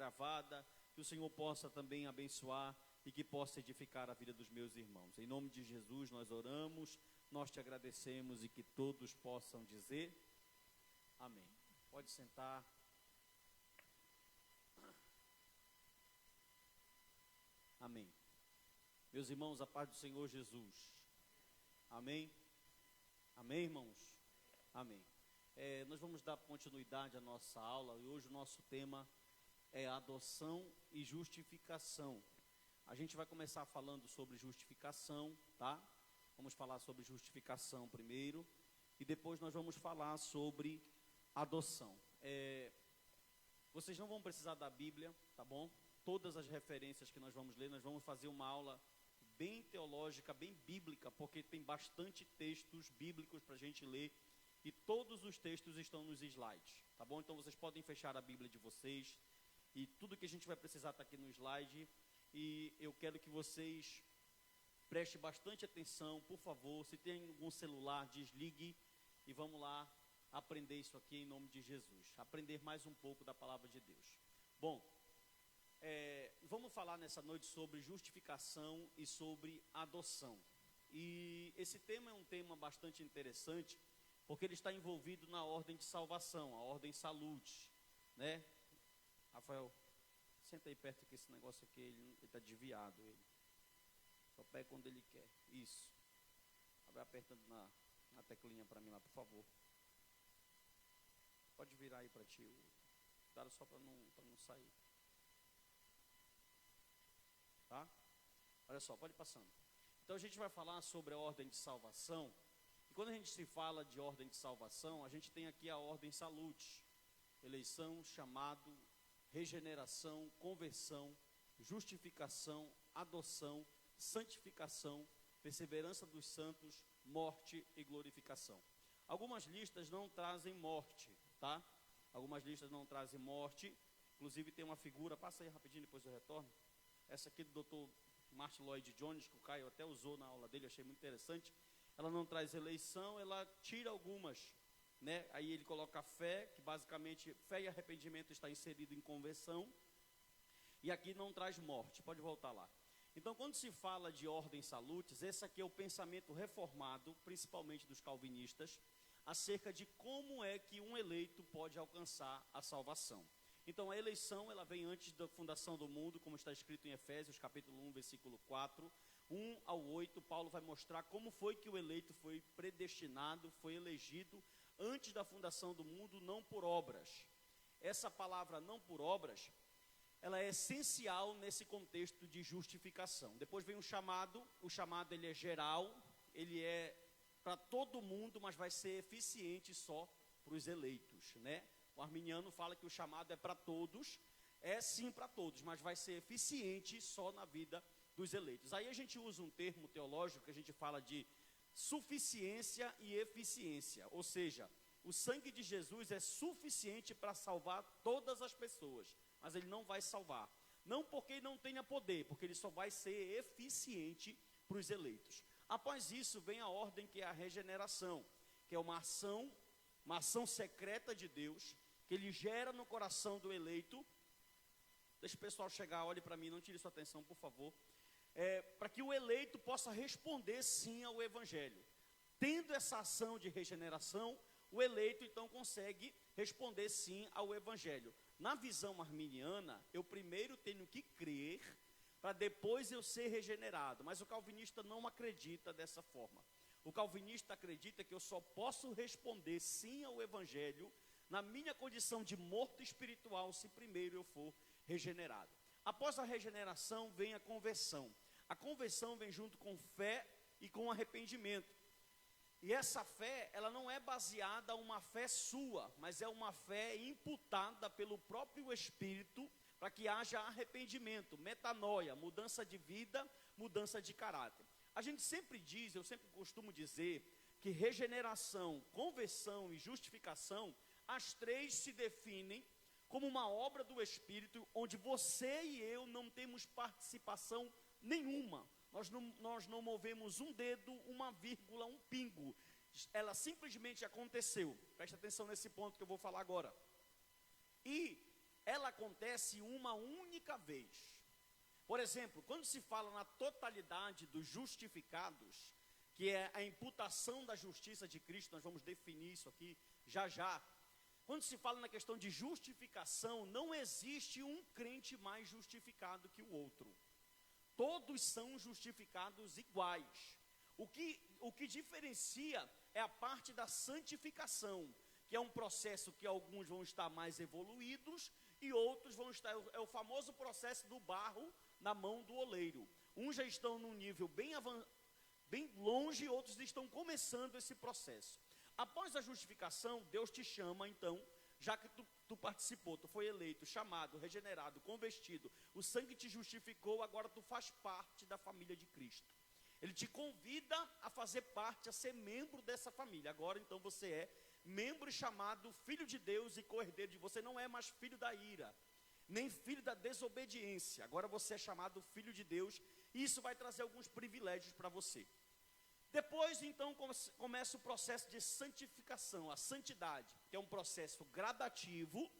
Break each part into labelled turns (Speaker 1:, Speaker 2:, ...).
Speaker 1: gravada, que o Senhor possa também abençoar e que possa edificar a vida dos meus irmãos. Em nome de Jesus nós oramos, nós te agradecemos e que todos possam dizer amém. Pode sentar. Amém. Meus irmãos, a paz do Senhor Jesus. Amém. Amém, irmãos? Amém. Nós vamos dar continuidade à nossa aula e hoje o nosso tema é adoção e justificação. A gente vai começar falando sobre justificação, tá? Vamos falar sobre justificação primeiro e depois nós vamos falar sobre adoção. Vocês não vão precisar da Bíblia, tá bom? Todas as referências que nós vamos ler, nós vamos fazer uma aula bem teológica, bem bíblica, porque tem bastante textos bíblicos para a gente ler e todos os textos estão nos slides, tá bom? Então vocês podem fechar a Bíblia de vocês e tudo que a gente vai precisar está aqui no slide e eu quero que vocês prestem bastante atenção, por favor. Se tem algum celular, desligue e vamos lá aprender isso aqui em nome de Jesus, aprender mais um pouco da palavra de Deus. Bom, vamos falar nessa noite sobre justificação e sobre adoção. E esse tema é um tema bastante interessante, porque ele está envolvido na ordem de salvação, a ordem salute, né? Rafael, senta aí perto que esse negócio aqui, ele está desviado, ele só pega quando ele quer. Isso. Vai apertando na teclinha para mim lá, por favor. Pode virar aí para ti, cuidado só para não sair. Tá? Olha só, pode ir passando. Então a gente vai falar sobre a ordem de salvação. E quando a gente se fala de ordem de salvação, a gente tem aqui a ordem salute: eleição, chamado, regeneração, conversão, justificação, adoção, santificação, perseverança dos santos, morte e glorificação. Algumas listas não trazem morte, tá? Algumas listas não trazem morte. Inclusive tem uma figura, passa aí rapidinho, depois eu retorno. Essa aqui do Dr. Martin Lloyd Jones, que o Caio até usou na aula dele, achei muito interessante. Ela não traz eleição, ela tira algumas, né? Aí ele coloca fé, que basicamente fé e arrependimento está inserido em conversão. E aqui não traz morte, pode voltar lá. Então, quando se fala de ordem salutes, esse aqui é o pensamento reformado, principalmente dos calvinistas, acerca de como é que um eleito pode alcançar a salvação. Então, a eleição, ela vem antes da fundação do mundo, como está escrito em Efésios, capítulo 1, versículo 4, 1 ao 8, Paulo vai mostrar como foi que o eleito foi predestinado, foi elegido antes da fundação do mundo, não por obras. Essa palavra não por obras, ela é essencial nesse contexto de justificação. Depois vem o chamado ele é geral, ele é para todo mundo, mas vai ser eficiente só para os eleitos, né? O arminiano fala que o chamado é para todos, é sim para todos, mas vai ser eficiente só na vida dos eleitos. Aí a gente usa um termo teológico que a gente fala de suficiência e eficiência, ou seja, o sangue de Jesus é suficiente para salvar todas as pessoas, mas ele não vai salvar. Não porque ele não tenha poder, porque ele só vai ser eficiente para os eleitos. Após isso vem a ordem que é a regeneração, que é uma ação secreta de Deus, que ele gera no coração do eleito. Deixa o pessoal chegar, olhe para mim, não tire sua atenção, por favor. Para que o eleito possa responder sim ao Evangelho. Tendo essa ação de regeneração, o eleito então consegue responder sim ao Evangelho. Na visão arminiana, eu primeiro tenho que crer, para depois eu ser regenerado. Mas o calvinista não acredita dessa forma. O calvinista acredita que eu só posso responder sim ao Evangelho na minha condição de morto espiritual, se primeiro eu for regenerado. Após a regeneração vem a conversão. A conversão vem junto com fé e com arrependimento. E essa fé, ela não é baseada em uma fé sua, mas é uma fé imputada pelo próprio Espírito, para que haja arrependimento, metanoia, mudança de vida, mudança de caráter. A gente sempre diz, eu sempre costumo dizer, que regeneração, conversão e justificação, as três se definem como uma obra do Espírito, onde você e eu não temos participação nenhuma. Nós não movemos um dedo, uma vírgula, um pingo. Ela simplesmente aconteceu. Preste atenção nesse ponto que eu vou falar agora. E ela acontece uma única vez. Por exemplo, quando se fala na totalidade dos justificados, que é a imputação da justiça de Cristo, nós vamos definir isso aqui já já. Quando se fala na questão de justificação, não existe um crente mais justificado que o outro. Todos são justificados iguais. O que diferencia é a parte da santificação, que é um processo que alguns vão estar mais evoluídos e outros vão estar, é o famoso processo do barro na mão do oleiro. Uns já estão num nível bem longe, outros estão começando esse processo. Após a justificação, Deus te chama, então, já que tu participou, tu foi eleito, chamado, regenerado, convertido, o sangue te justificou, agora tu faz parte da família de Cristo. Ele te convida a fazer parte, a ser membro dessa família. Agora, então, você é membro chamado filho de Deus e co-herdeiro de você. Não é mais filho da ira, nem filho da desobediência. Agora você é chamado filho de Deus, e isso vai trazer alguns privilégios para você. Depois, então, começa o processo de santificação, a santidade, que é um processo gradativo.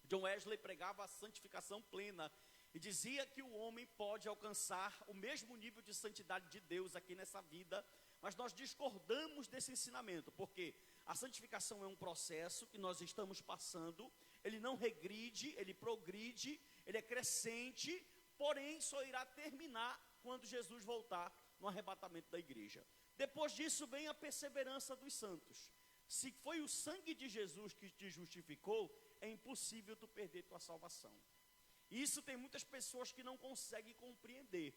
Speaker 1: John Wesley pregava a santificação plena e dizia que o homem pode alcançar o mesmo nível de santidade de Deus aqui nessa vida, mas nós discordamos desse ensinamento, porque a santificação é um processo que nós estamos passando, ele não regride, ele progride, ele é crescente, porém só irá terminar quando Jesus voltar no arrebatamento da igreja. Depois disso vem a perseverança dos santos. Se foi o sangue de Jesus que te justificou, é impossível tu perder tua salvação. Isso tem muitas pessoas que não conseguem compreender.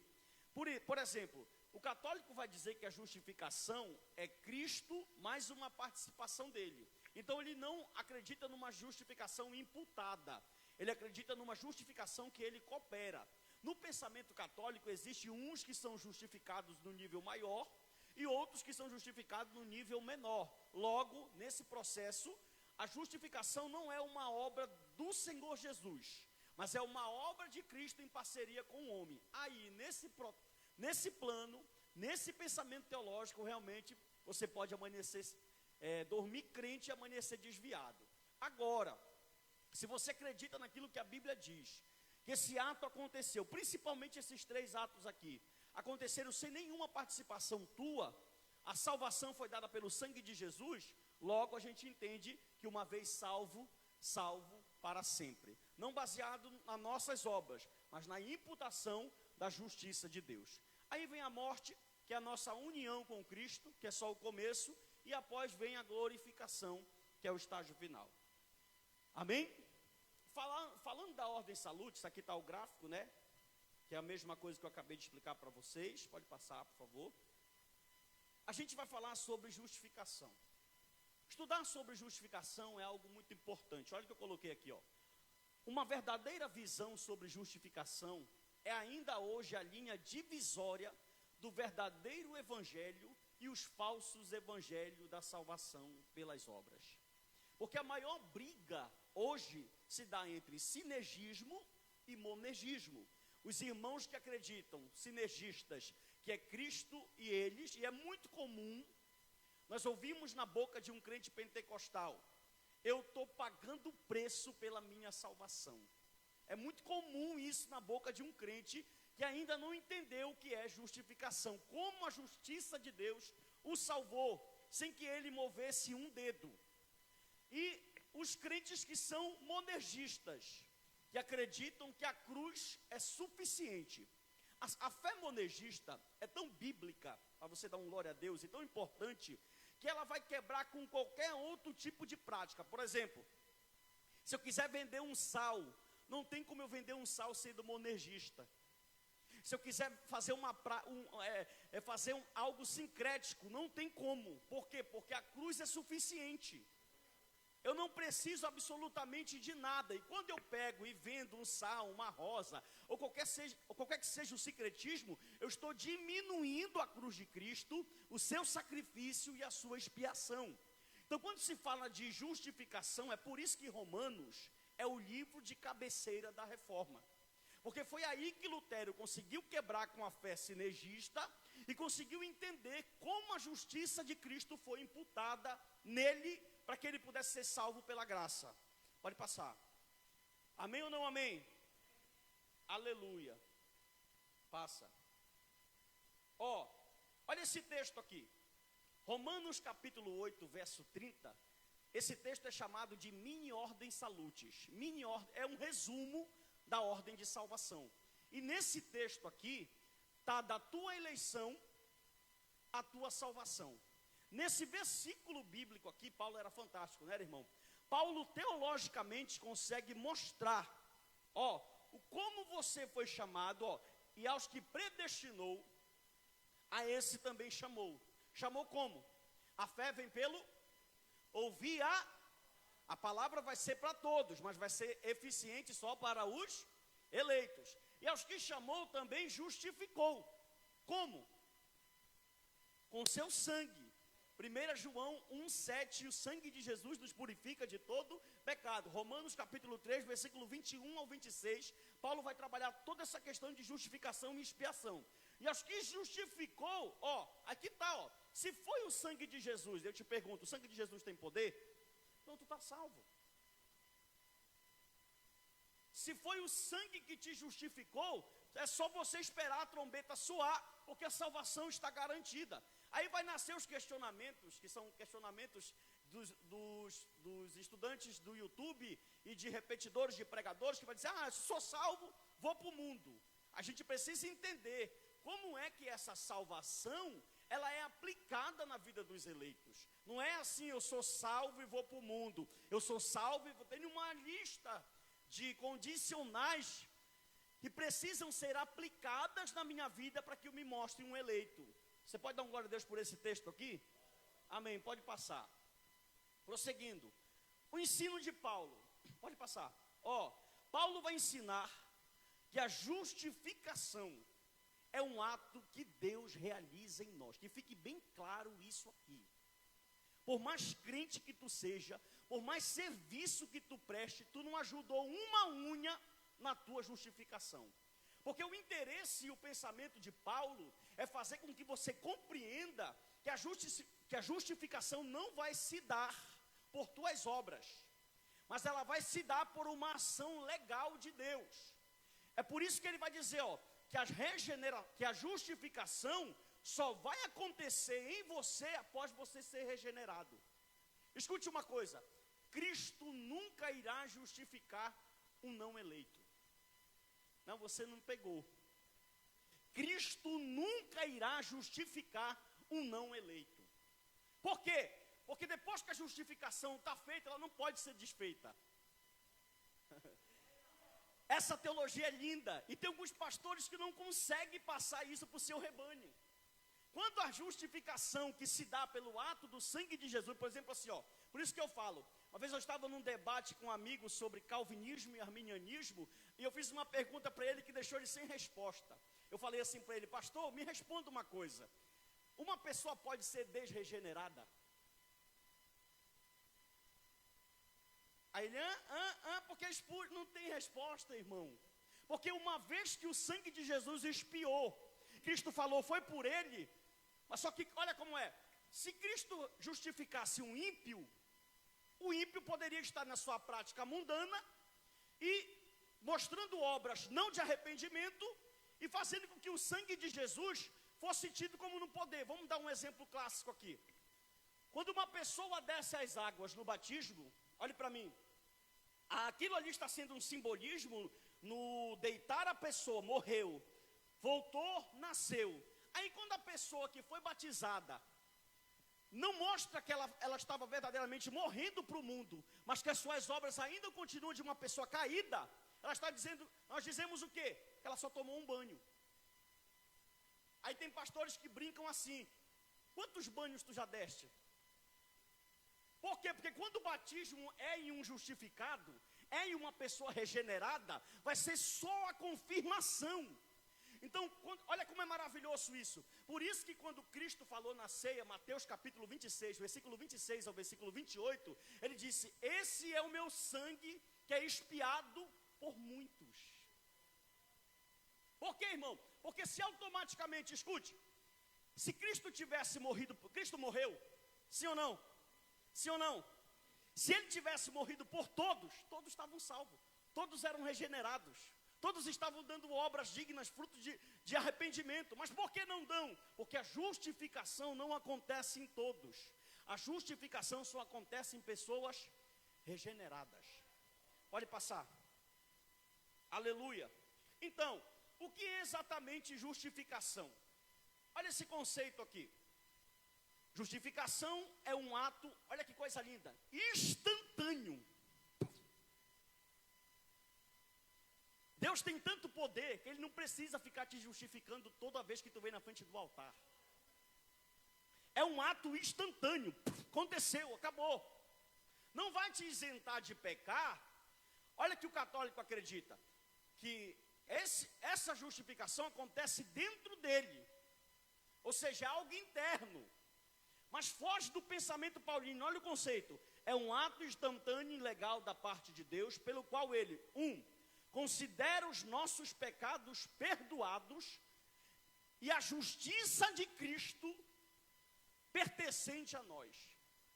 Speaker 1: Por exemplo, o católico vai dizer que a justificação é Cristo mais uma participação dele. Então ele não acredita numa justificação imputada, ele acredita numa justificação que ele coopera. No pensamento católico, existem uns que são justificados no nível maior e outros que são justificados no nível menor. Logo, nesse processo, a justificação não é uma obra do Senhor Jesus, mas é uma obra de Cristo em parceria com o homem. Aí, nesse plano, nesse pensamento teológico, realmente, você pode amanhecer, dormir crente e amanhecer desviado. Agora, se você acredita naquilo que a Bíblia diz, que esse ato aconteceu, principalmente esses 3 atos aqui, aconteceram sem nenhuma participação tua, a salvação foi dada pelo sangue de Jesus, logo a gente entende que uma vez salvo, salvo para sempre. Não baseado nas nossas obras, mas na imputação da justiça de Deus. Aí vem a morte, que é a nossa união com Cristo, que é só o começo, e após vem a glorificação, que é o estágio final. Amém? Falando da ordem salute, isso aqui está o gráfico, né? Que é a mesma coisa que eu acabei de explicar para vocês. Pode passar, por favor. A gente vai falar sobre justificação. Estudar sobre justificação é algo muito importante. Olha o que eu coloquei aqui, ó. Uma verdadeira visão sobre justificação é ainda hoje a linha divisória do verdadeiro evangelho e os falsos evangelhos da salvação pelas obras. Porque a maior briga hoje se dá entre sinergismo e monergismo. Os irmãos que acreditam, sinergistas, que é Cristo e eles, e é muito comum, nós ouvimos na boca de um crente pentecostal, eu estou pagando o preço pela minha salvação. É muito comum isso na boca de um crente que ainda não entendeu o que é justificação, como a justiça de Deus o salvou, sem que ele movesse um dedo. E os crentes que são monergistas, que acreditam que a cruz é suficiente. A fé monergista é tão bíblica, para você dar um glória a Deus, e tão importante, que ela vai quebrar com qualquer outro tipo de prática. Por exemplo, se eu quiser vender um sal, não tem como eu vender um sal sendo monergista. Se eu quiser fazer algo sincrético, não tem como. Por quê? Porque a cruz é suficiente. Eu não preciso absolutamente de nada. E quando eu pego e vendo um sal, uma rosa, ou qualquer que seja o sincretismo, eu estou diminuindo a cruz de Cristo, o seu sacrifício e a sua expiação. Então, quando se fala de justificação, é por isso que Romanos é o livro de cabeceira da reforma. Porque foi aí que Lutero conseguiu quebrar com a fé sinergista e conseguiu entender como a justiça de Cristo foi imputada nele, para que ele pudesse ser salvo pela graça. Pode passar. Amém ou não amém? Aleluia. Passa. Olha esse texto aqui. Romanos capítulo 8, verso 30. Esse texto é chamado de mini ordem salutis. Mini ordem é um resumo da ordem de salvação. E nesse texto aqui, está da tua eleição a tua salvação. Nesse versículo bíblico aqui, Paulo era fantástico, né, irmão? Paulo teologicamente consegue mostrar, o como você foi chamado, e aos que predestinou, a esse também chamou. Chamou como? A fé vem pelo ouvir a palavra vai ser para todos, mas vai ser eficiente só para os eleitos. E aos que chamou também justificou. Como? Com seu sangue. 1 João 1,7, o sangue de Jesus nos purifica de todo pecado. Romanos capítulo 3, versículo 21 ao 26, Paulo vai trabalhar toda essa questão de justificação e expiação. E aos que justificou, aqui está, se foi o sangue de Jesus, eu te pergunto, o sangue de Jesus tem poder? Então tu está salvo. Se foi o sangue que te justificou, é só você esperar a trombeta soar, porque a salvação está garantida. Aí vai nascer os questionamentos, que são questionamentos dos estudantes do YouTube e de repetidores, de pregadores, que vai dizer, sou salvo, vou para o mundo. A gente precisa entender como é que essa salvação, ela é aplicada na vida dos eleitos. Não é assim, eu sou salvo e vou para o mundo. Eu sou salvo e tenho uma lista de condicionais que precisam ser aplicadas na minha vida para que eu me mostre um eleito. Você pode dar um glória a Deus por esse texto aqui? Amém, pode passar. Prosseguindo. O ensino de Paulo. Pode passar. Paulo vai ensinar que a justificação é um ato que Deus realiza em nós. Que fique bem claro isso aqui. Por mais crente que tu seja, por mais serviço que tu preste, tu não ajudou uma unha na tua justificação. Porque o interesse e o pensamento de Paulo é fazer com que você compreenda que a justificação não vai se dar por tuas obras, mas ela vai se dar por uma ação legal de Deus. É por isso que ele vai dizer, que a justificação só vai acontecer em você após você ser regenerado. Escute uma coisa, Cristo nunca irá justificar um não eleito. Não, você não pegou. Cristo nunca irá justificar um não eleito. Por quê? Porque depois que a justificação está feita, ela não pode ser desfeita. Essa teologia é linda. E tem alguns pastores que não conseguem passar isso para o seu rebanho. Quando a justificação que se dá pelo ato do sangue de Jesus, por exemplo assim, por isso que eu falo, uma vez eu estava num debate com um amigo sobre calvinismo e arminianismo, e eu fiz uma pergunta para ele que deixou ele sem resposta. Eu falei assim para ele, pastor, me responda uma coisa, uma pessoa pode ser desregenerada? Aí ele, porque não tem resposta, irmão. Porque uma vez que o sangue de Jesus expiou, Cristo falou, foi por ele, mas só que, olha como é, se Cristo justificasse um ímpio, o ímpio poderia estar na sua prática mundana e mostrando obras não de arrependimento e fazendo com que o sangue de Jesus fosse tido como no poder. Vamos dar um exemplo clássico aqui. Quando uma pessoa desce às águas no batismo, olhe para mim, aquilo ali está sendo um simbolismo no deitar a pessoa, morreu, voltou, nasceu. Aí quando a pessoa que foi batizada não mostra que ela estava verdadeiramente morrendo para o mundo, mas que as suas obras ainda continuam de uma pessoa caída, ela está dizendo, nós dizemos o quê? Que ela só tomou um banho. Aí tem pastores que brincam assim, quantos banhos tu já deste? Por quê? Porque quando o batismo é em um justificado, é em uma pessoa regenerada, vai ser só a confirmação. Então, olha como é maravilhoso isso. Por isso que quando Cristo falou na ceia, Mateus capítulo 26, versículo 26 ao versículo 28, ele disse, esse é o meu sangue que é expiado por muitos. Por quê, irmão? Porque se automaticamente, escute, se Cristo tivesse morrido, Cristo morreu, sim ou não? Sim ou não? Se ele tivesse morrido por todos, todos estavam salvos. todos eram regenerados, todos estavam dando obras dignas, fruto de arrependimento. Mas por que não dão? Porque a justificação não acontece em todos. A justificação só acontece em pessoas regeneradas. Pode passar. Aleluia. Então, o que é exatamente justificação? Olha esse conceito aqui. Justificação é um ato, olha que coisa linda, instantâneo. Deus tem tanto poder que Ele não precisa ficar te justificando toda vez que tu vem na frente do altar. É um ato instantâneo. Aconteceu, acabou. Não vai te isentar de pecar. Olha que o católico acredita que essa justificação acontece dentro dele. Ou seja, é algo interno. Mas foge do pensamento paulino. Olha o conceito. É um ato instantâneo e legal da parte de Deus, pelo qual Ele, considera os nossos pecados perdoados e a justiça de Cristo pertencente a nós.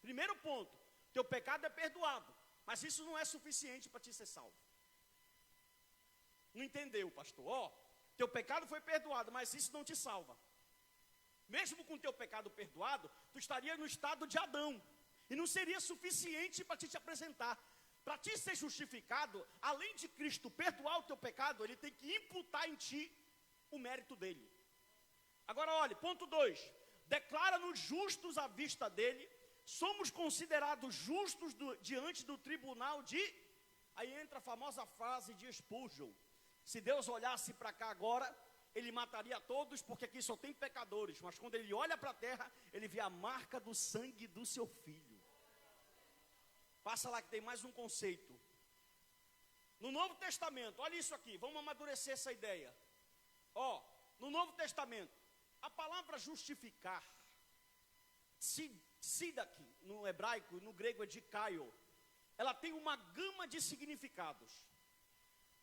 Speaker 1: Primeiro ponto, teu pecado é perdoado, mas isso não é suficiente para te ser salvo. Não entendeu, pastor? Teu pecado foi perdoado, mas isso não te salva. Mesmo com teu pecado perdoado, tu estaria no estado de Adão, e não seria suficiente para te apresentar. Para ti ser justificado, além de Cristo perdoar o teu pecado, Ele tem que imputar em ti o mérito dele. Agora olhe, ponto 2, declara-nos justos à vista dele, somos considerados justos diante do tribunal de... Aí entra a famosa frase de Spurgeon: se Deus olhasse para cá agora, Ele mataria todos, porque aqui só tem pecadores, mas quando Ele olha para a terra, Ele vê a marca do sangue do seu Filho. Passa lá que tem mais um conceito. No Novo Testamento, olha isso aqui, vamos amadurecer essa ideia. No Novo Testamento, a palavra justificar, sidak, no hebraico, no grego é dikaio, ela tem uma gama de significados.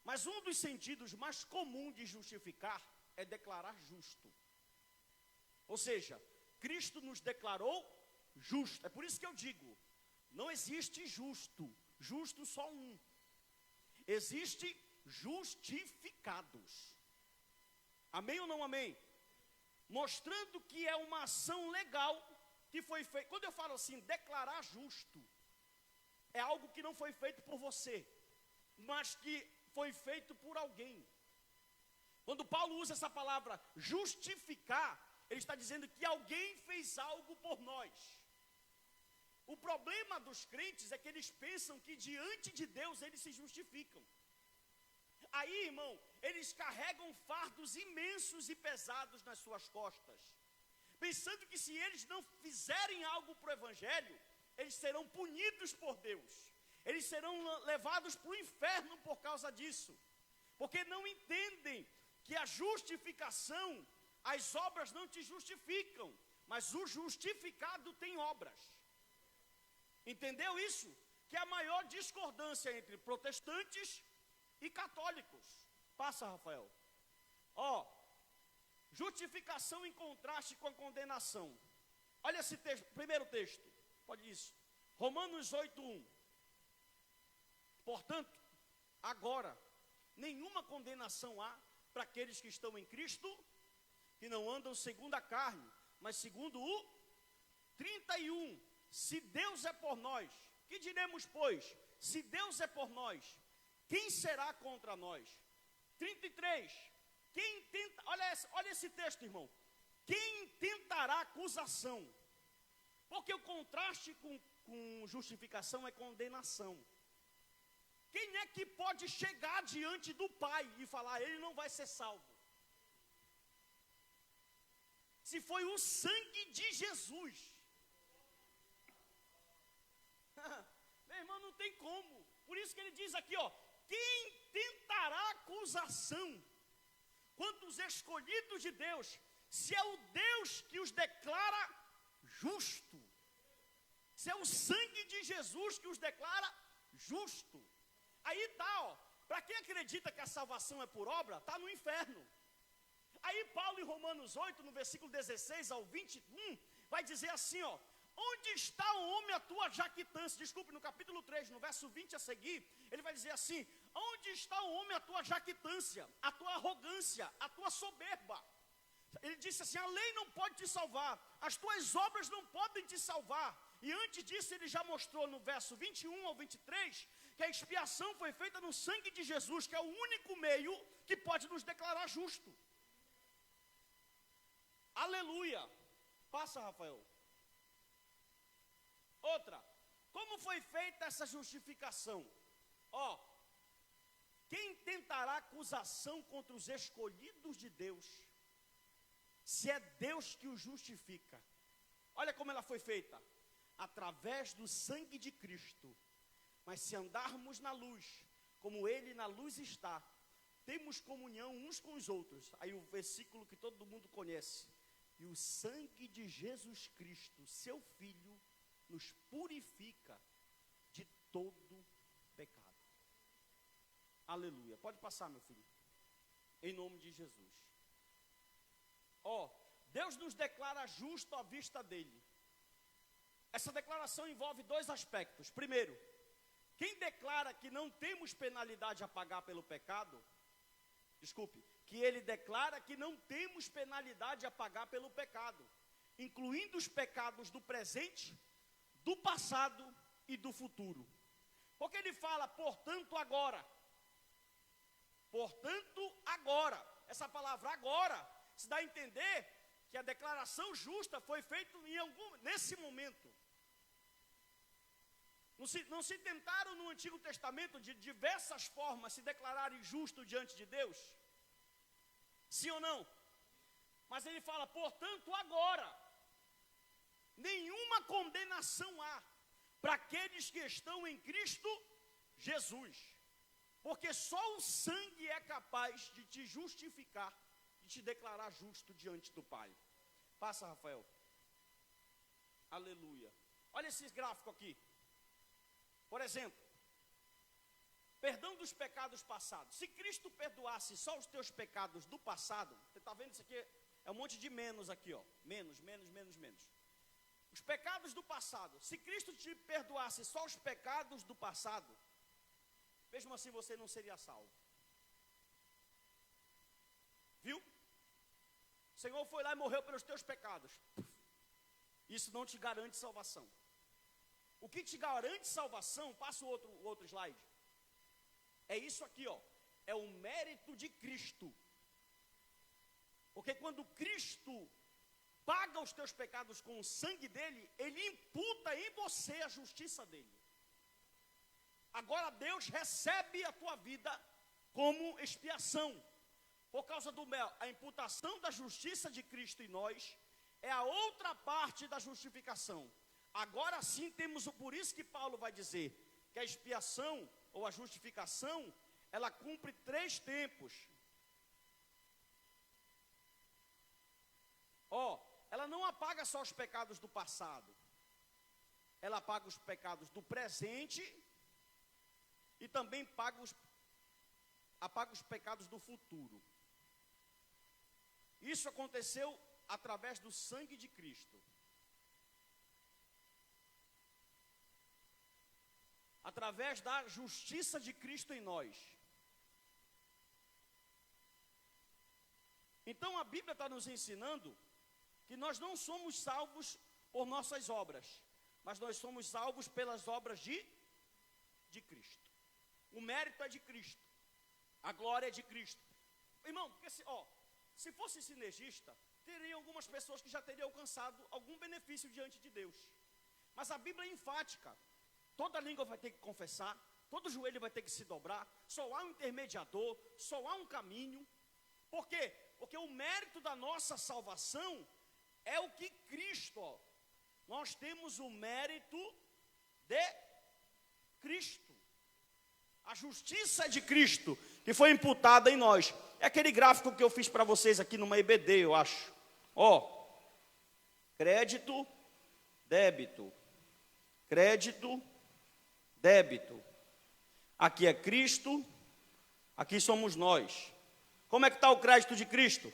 Speaker 1: Mas um dos sentidos mais comuns de justificar é declarar justo. Ou seja, Cristo nos declarou justo. É por isso que eu digo, não existe justo só um. Existe justificados. Amém ou não amém? Mostrando que é uma ação legal que foi feita. Quando eu falo assim, declarar justo, é algo que não foi feito por você, mas que foi feito por alguém. Quando Paulo usa essa palavra justificar, ele está dizendo que alguém fez algo por nós. O problema dos crentes é que eles pensam que diante de Deus eles se justificam. Aí, irmão, eles carregam fardos imensos e pesados nas suas costas, pensando que se eles não fizerem algo para o Evangelho, eles serão punidos por Deus. Eles serão levados para o inferno por causa disso. Porque não entendem que a justificação, as obras não te justificam, mas o justificado tem obras. Entendeu isso? Que é a maior discordância entre protestantes e católicos. Passa, Rafael. Justificação em contraste com a condenação. Olha esse texto, primeiro texto. Pode isso. Romanos 8:1. Portanto, agora, nenhuma condenação há para aqueles que estão em Cristo, que não andam segundo a carne, mas segundo o 31. Se Deus é por nós, que diremos, pois? Se Deus é por nós, quem será contra nós? 33. Olha esse texto, irmão. Quem tentará acusação? Porque o contraste com justificação é condenação. Quem é que pode chegar diante do Pai e falar, ele não vai ser salvo? Se foi o sangue de Jesus. Meu irmão, não tem como. Por isso que ele diz aqui, quem tentará acusação quanto os escolhidos de Deus, se é o Deus que os declara justo, se é o sangue de Jesus que os declara justo. Aí tá, para quem acredita que a salvação é por obra, está no inferno. Aí Paulo em Romanos 8, no versículo 16 ao 21, vai dizer assim, onde está o homem a tua jactância? Desculpe, no capítulo 3, no verso 20 a seguir, ele vai dizer assim, Onde está o homem, a tua jactância, a tua arrogância, a tua soberba? Ele disse assim, a lei não pode te salvar, as tuas obras não podem te salvar. E antes disso ele já mostrou no verso 21 ao 23, que a expiação foi feita no sangue de Jesus, que é o único meio que pode nos declarar justo. Aleluia. Passa, Rafael. Outra, como foi feita essa justificação? Quem tentará acusação contra os escolhidos de Deus, se é Deus que os justifica? Olha como ela foi feita, através do sangue de Cristo. Mas se andarmos na luz, como Ele na luz está, temos comunhão uns com os outros. Aí o versículo que todo mundo conhece. E o sangue de Jesus Cristo, seu Filho, nos purifica de todo pecado. Aleluia. Pode passar, meu filho. Em nome de Jesus. Deus nos declara justo à vista dele. Essa declaração envolve dois aspectos. Primeiro, quem declara que não temos penalidade a pagar pelo pecado, que ele declara que não temos penalidade a pagar pelo pecado, incluindo os pecados do presente, do passado e do futuro. Porque ele fala, portanto agora, essa palavra agora, se dá a entender que a declaração justa foi feita nesse momento. Não se tentaram no Antigo Testamento de diversas formas se declararem justo diante de Deus? Sim ou não? Mas ele fala, portanto, agora, nenhuma condenação há para aqueles que estão em Cristo Jesus. Porque só o sangue é capaz de te justificar, de te declarar justo diante do Pai. Passa, Rafael. Aleluia. Olha esse gráfico aqui. Por exemplo, perdão dos pecados passados. Se Cristo perdoasse só os teus pecados do passado, você está vendo isso aqui? É um monte de menos aqui, menos. Os pecados do passado. Se Cristo te perdoasse só os pecados do passado, mesmo assim você não seria salvo. Viu? O Senhor foi lá e morreu pelos teus pecados. Isso não te garante salvação. O que te garante salvação, passa o outro slide. É isso aqui, é o mérito de Cristo. Porque quando Cristo paga os teus pecados com o sangue dele, ele imputa em você a justiça dele. Agora Deus recebe a tua vida como expiação. Por causa a imputação da justiça de Cristo em nós, é a outra parte da justificação. Agora sim temos, por isso que Paulo vai dizer, que a expiação, ou a justificação, ela cumpre 3 tempos. Ela não apaga só os pecados do passado. Ela apaga os pecados do presente e também apaga os pecados do futuro. Isso aconteceu através do sangue de Cristo. Através da justiça de Cristo em nós. Então a Bíblia está nos ensinando que nós não somos salvos por nossas obras, mas nós somos salvos pelas obras de Cristo. O mérito é de Cristo, a glória é de Cristo. Irmão, porque se fosse sinergista, teriam algumas pessoas que já teriam alcançado algum benefício diante de Deus. Mas a Bíblia é enfática. Toda língua vai ter que confessar, todo joelho vai ter que se dobrar, só há um intermediador, só há um caminho. Por quê? Porque o mérito da nossa salvação é o que Cristo, nós temos o mérito de Cristo. A justiça de Cristo que foi imputada em nós. É aquele gráfico que eu fiz para vocês aqui numa EBD, eu acho. Crédito, débito. Crédito, débito. Aqui é Cristo, aqui somos nós. Como é que está o crédito de Cristo?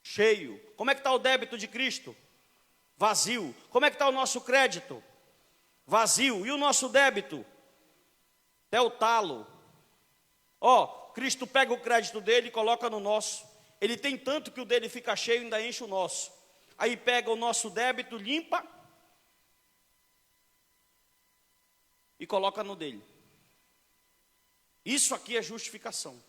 Speaker 1: Cheio. Como é que está o débito de Cristo? Vazio. Como é que está o nosso crédito? Vazio. E o nosso débito? até o talo. Cristo pega o crédito dele e coloca no nosso. Ele tem tanto que o dele fica cheio e ainda enche o nosso. Aí pega o nosso débito, limpa e coloca no dele. Isso aqui é justificação.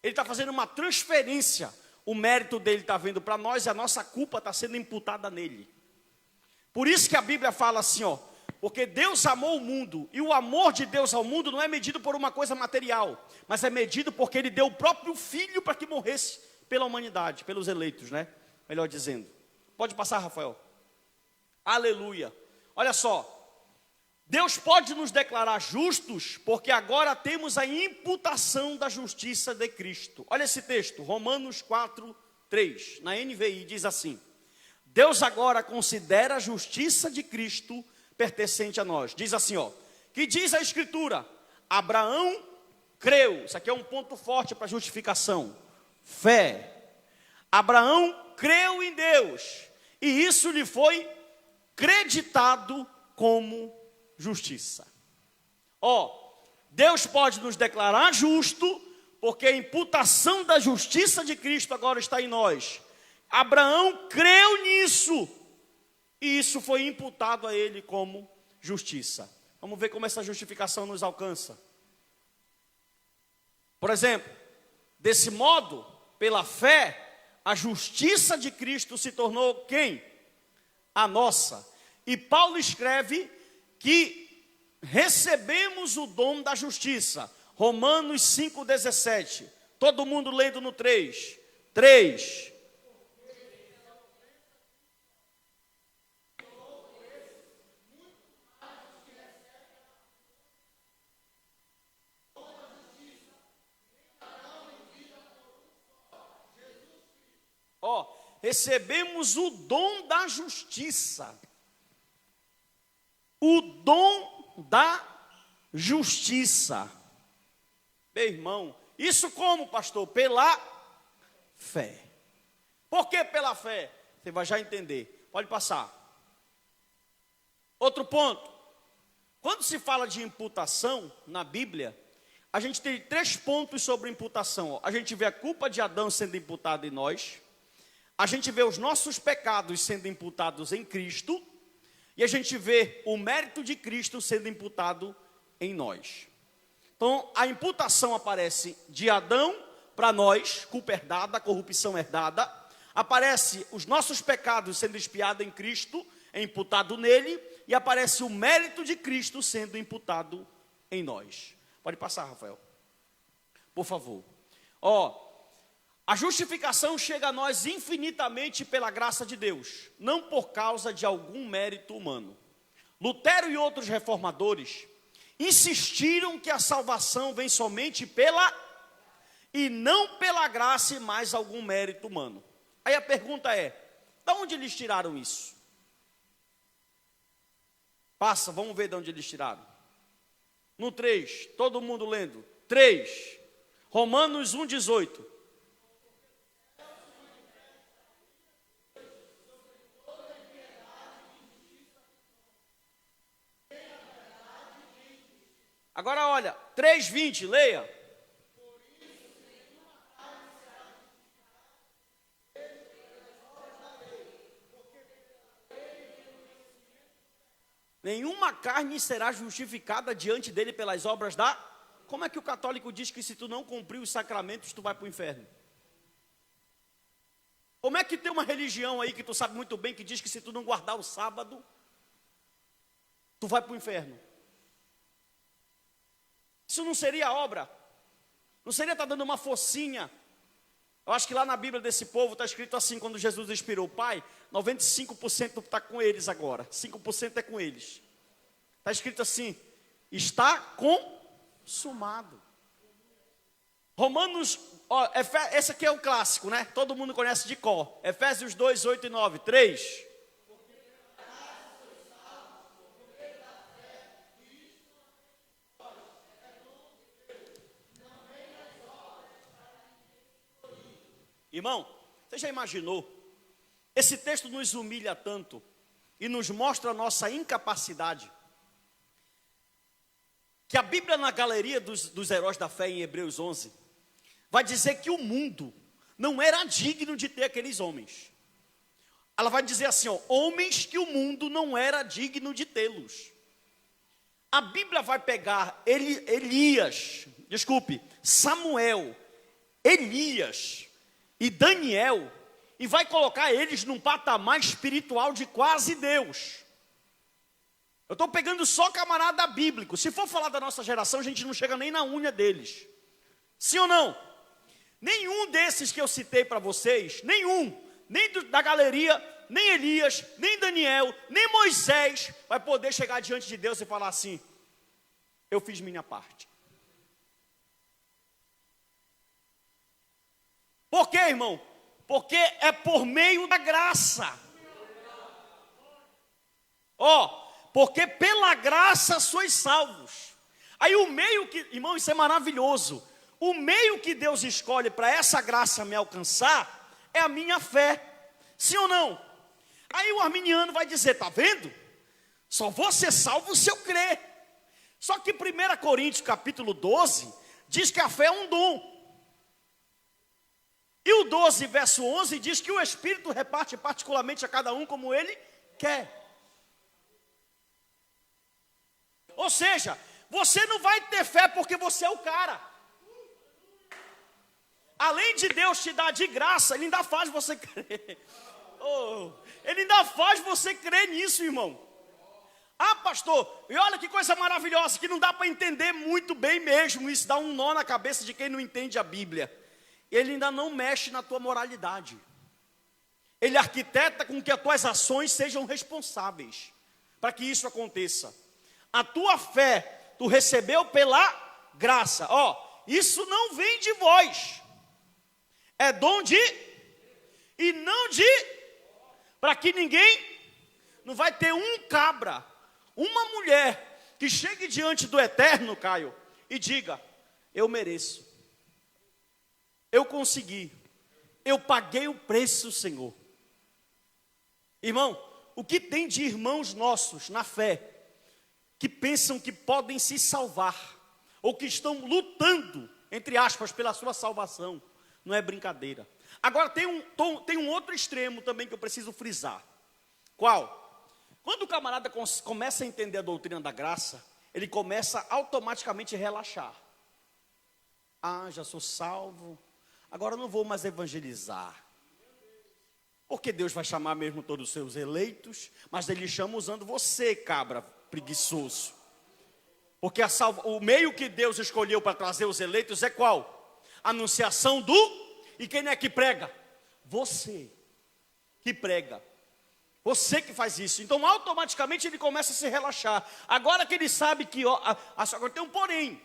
Speaker 1: Ele está fazendo uma transferência. O mérito dele está vindo para nós e a nossa culpa está sendo imputada nele. Por isso que a Bíblia fala assim, porque Deus amou o mundo, e o amor de Deus ao mundo não é medido por uma coisa material, mas é medido porque Ele deu o próprio Filho para que morresse pela humanidade, pelos eleitos, né? Melhor dizendo. Pode passar, Rafael. Aleluia. Olha só. Deus pode nos declarar justos, porque agora temos a imputação da justiça de Cristo. Olha esse texto, Romanos 4:3, na NVI, diz assim: Deus agora considera a justiça de Cristo pertencente a nós. Diz assim, que diz a Escritura: Abraão creu. Isso aqui é um ponto forte para justificação. Fé. Abraão creu em Deus, e isso lhe foi creditado como justiça. Deus pode nos declarar justo, porque a imputação da justiça de Cristo agora está em nós. Abraão creu nisso, e isso foi imputado a ele como justiça. Vamos ver como essa justificação nos alcança. Por exemplo, desse modo, pela fé, a justiça de Cristo se tornou quem? A nossa. E Paulo escreve que recebemos o dom da justiça. Romanos 5:17. Todo mundo lendo no 3. 3. Recebemos o dom da justiça. O dom da justiça. Meu irmão, isso como, pastor? Pela fé. Por que pela fé? Você vai já entender. Pode passar. Outro ponto. Quando se fala de imputação na Bíblia, a gente tem 3 pontos sobre imputação. A gente vê a culpa de Adão sendo imputada em nós. A gente vê os nossos pecados sendo imputados em Cristo. E a gente vê o mérito de Cristo sendo imputado em nós. Então, a imputação aparece de Adão para nós, culpa herdada, corrupção herdada. Aparece os nossos pecados sendo expiados em Cristo, é imputado nele. E aparece o mérito de Cristo sendo imputado em nós. Pode passar, Rafael. Por favor. A justificação chega a nós infinitamente pela graça de Deus, não por causa de algum mérito humano. Lutero e outros reformadores insistiram que a salvação vem somente e não pela graça e mais algum mérito humano. Aí a pergunta é: de onde eles tiraram isso? Passa, vamos ver de onde eles tiraram. No 3, todo mundo lendo. 3, Romanos 1:18. Agora olha, 3:20, leia. Nenhuma carne será justificada diante dele pelas obras da... Como é que o católico diz que se tu não cumprir os sacramentos, tu vai para o inferno? Como é que tem uma religião aí que tu sabe muito bem que diz que se tu não guardar o sábado, tu vai para o inferno? Isso não seria obra? Não seria estar dando uma focinha? Eu acho que lá na Bíblia desse povo está escrito assim, quando Jesus expirou: Pai, 95% está com eles agora, 5% é com eles. Está escrito assim: está consumado. Romanos, esse aqui é o clássico, né? Todo mundo conhece de cor. Efésios 2:8 e 9, 3. Irmão, você já imaginou? Esse texto nos humilha tanto e nos mostra a nossa incapacidade. que a Bíblia, na galeria dos heróis da fé, em Hebreus 11, vai dizer que o mundo não era digno de ter aqueles homens. Ela vai dizer assim, ó, homens que o mundo não era digno de tê-los. A Bíblia vai pegar Samuel, Elias e Daniel, e vai colocar eles num patamar espiritual de quase Deus. Eu estou pegando só camarada bíblico. Se for falar da nossa geração, a gente não chega nem na unha deles. Sim ou não? Nenhum desses que eu citei para vocês, nem da galeria, nem Elias, nem Daniel, nem Moisés, vai poder chegar diante de Deus e falar assim, eu fiz minha parte. Por quê, irmão? Porque é por meio da graça. Porque pela graça sois salvos. Aí o meio que, irmão, isso é maravilhoso. O meio que Deus escolhe para essa graça me alcançar é a minha fé. Sim ou não? Aí o arminiano vai dizer, tá vendo? Só vou ser salvo se eu crer. Só que 1 Coríntios capítulo 12 diz que a fé é um dom. E o 12 verso 11 diz que o Espírito reparte particularmente a cada um como ele quer. Ou seja, você não vai ter fé porque você é o cara. Além de Deus te dar de graça, Ele ainda faz você crer. Ele ainda faz você crer nisso, irmão. Ah, pastor, e olha que coisa maravilhosa, que não dá para entender muito bem mesmo. Isso dá um nó na cabeça de quem não entende a Bíblia. Ele ainda não mexe na tua moralidade. Ele arquiteta com que as tuas ações sejam responsáveis para que isso aconteça. A tua fé, tu recebeu pela graça. Isso não vem de vós. É dom de, e não de, para que ninguém, não vai ter um cabra, uma mulher, que chegue diante do Eterno, Caio, e diga, eu mereço. Eu consegui. Eu paguei o preço, Senhor. Irmão, o que tem de irmãos nossos na fé, que pensam que podem se salvar, ou que estão lutando, entre aspas, pela sua salvação, não é brincadeira. Agora tem um outro extremo também que eu preciso frisar. Qual? Quando o camarada começa a entender a doutrina da graça, ele começa automaticamente a relaxar. Já sou salvo, agora não vou mais evangelizar. Porque Deus vai chamar mesmo todos os seus eleitos, mas Ele chama usando você, cabra preguiçoso. Porque o meio que Deus escolheu para trazer os eleitos é qual? Anunciação e quem é que prega? Você que prega. Você que faz isso. Então automaticamente ele começa a se relaxar. Agora que ele sabe que, agora tem um porém.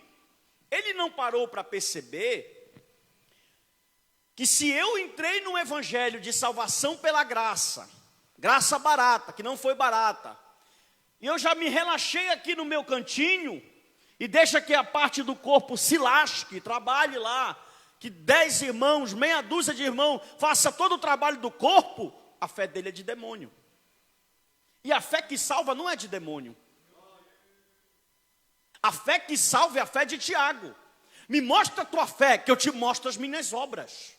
Speaker 1: Ele não parou para perceber que se eu entrei no evangelho de salvação pela graça, graça barata, que não foi barata, e eu já me relaxei aqui no meu cantinho, e deixa que a parte do corpo se lasque, trabalhe lá, que 10 irmãos, meia dúzia de irmãos, faça todo o trabalho do corpo, a fé dele é de demônio. E a fé que salva não é de demônio. A fé que salva é a fé de Tiago. Me mostra a tua fé, que eu te mostro as minhas obras.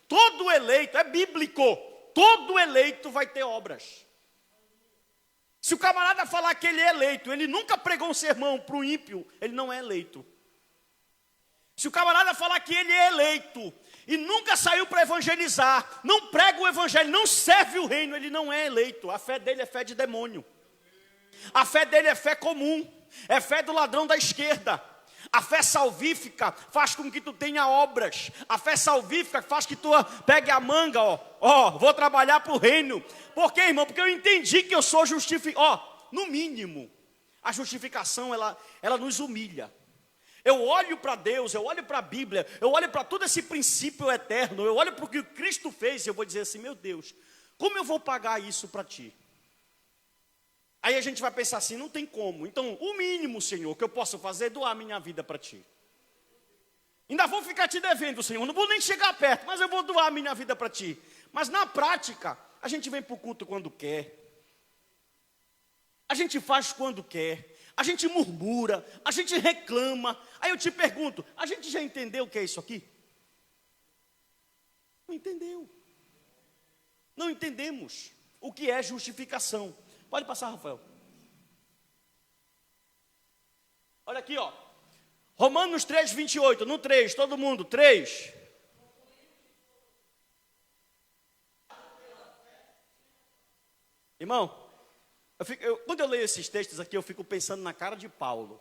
Speaker 1: Todo eleito, é bíblico, todo eleito vai ter obras. Se o camarada falar que ele é eleito, ele nunca pregou um sermão para o ímpio, ele não é eleito. Se o camarada falar que ele é eleito e nunca saiu para evangelizar, não prega o evangelho, não serve o reino, ele não é eleito. A fé dele é fé de demônio. A fé dele é fé comum, é fé do ladrão da esquerda. A fé salvífica faz com que tu tenha obras. A fé salvífica faz que tu pegue a manga, vou trabalhar para o reino. Por quê, irmão? Porque eu entendi que eu sou justificado. No mínimo, a justificação, ela nos humilha. Eu olho para Deus, eu olho para a Bíblia, eu olho para todo esse princípio eterno, eu olho para o que Cristo fez e eu vou dizer assim, meu Deus, como eu vou pagar isso para ti? Aí a gente vai pensar assim, não tem como. Então, o mínimo, Senhor, que eu posso fazer é doar minha vida para ti. Ainda vou ficar te devendo, Senhor, não vou nem chegar perto, mas eu vou doar minha vida para ti. Mas na prática, a gente vem para o culto quando quer. A gente faz quando quer. a gente murmura, a gente reclama. Aí eu te pergunto, a gente já entendeu o que é isso aqui? Não entendeu. Não entendemos o que é justificação. Pode passar, Rafael. Olha aqui, ó. Romanos 3, 28. No 3, todo mundo, 3. Irmão, quando eu leio esses textos aqui, eu fico pensando na cara de Paulo.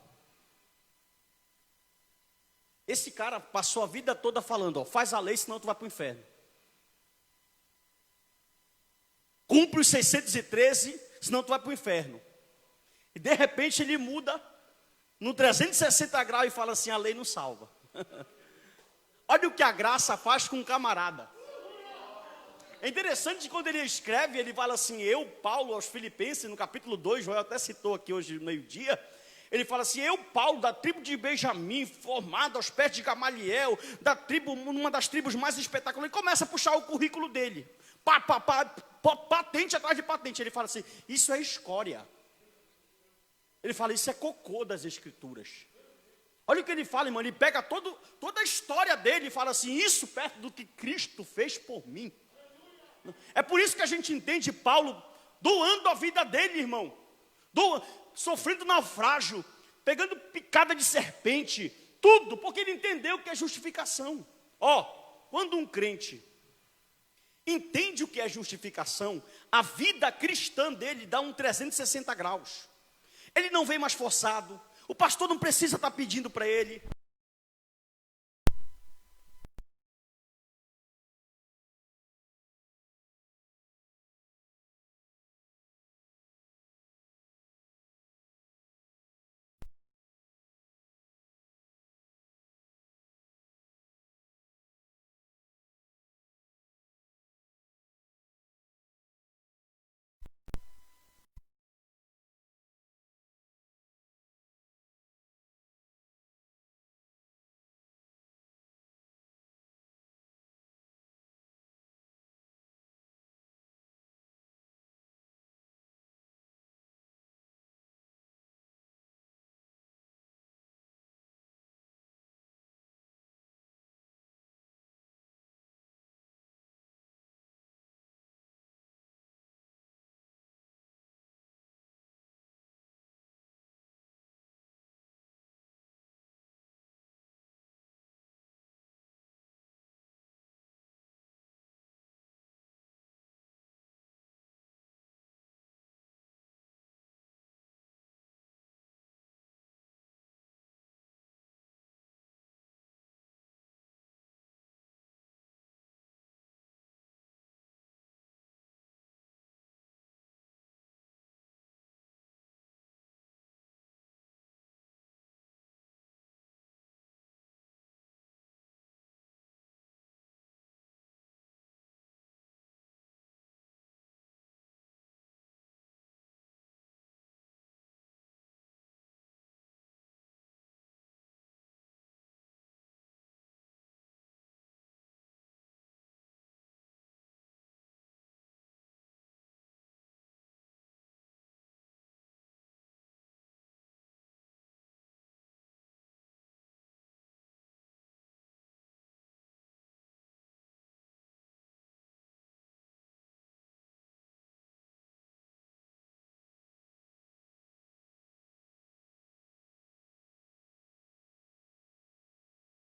Speaker 1: Esse cara passou a vida toda falando, ó, faz a lei, senão tu vai para o inferno. Cumpre os 613, senão tu vai para o inferno. E de repente ele muda no 360 graus e fala assim, a lei não salva. Olha o que a graça faz com um camarada. É interessante que quando ele escreve, ele fala assim, eu, Paulo, aos Filipenses, no capítulo 2, Joel até citou aqui hoje no meio-dia, ele fala assim, eu, Paulo, da tribo de Benjamim, formado aos pés de Gamaliel, da tribo, uma das tribos mais espetaculares, ele começa a puxar o currículo dele, patente atrás de patente, ele fala assim, isso é escória. Ele fala, isso é cocô das escrituras. Olha o que ele fala, irmão, ele pega toda a história dele e fala assim, isso perto do que Cristo fez por mim. É por isso que a gente entende Paulo doando a vida dele, irmão. Sofrendo naufrágio, pegando picada de serpente, tudo, porque ele entendeu o que é justificação. Ó, quando um crente entende o que é justificação, a vida cristã dele dá um 360 graus. Ele não vem mais forçado, o pastor não precisa estar pedindo para ele,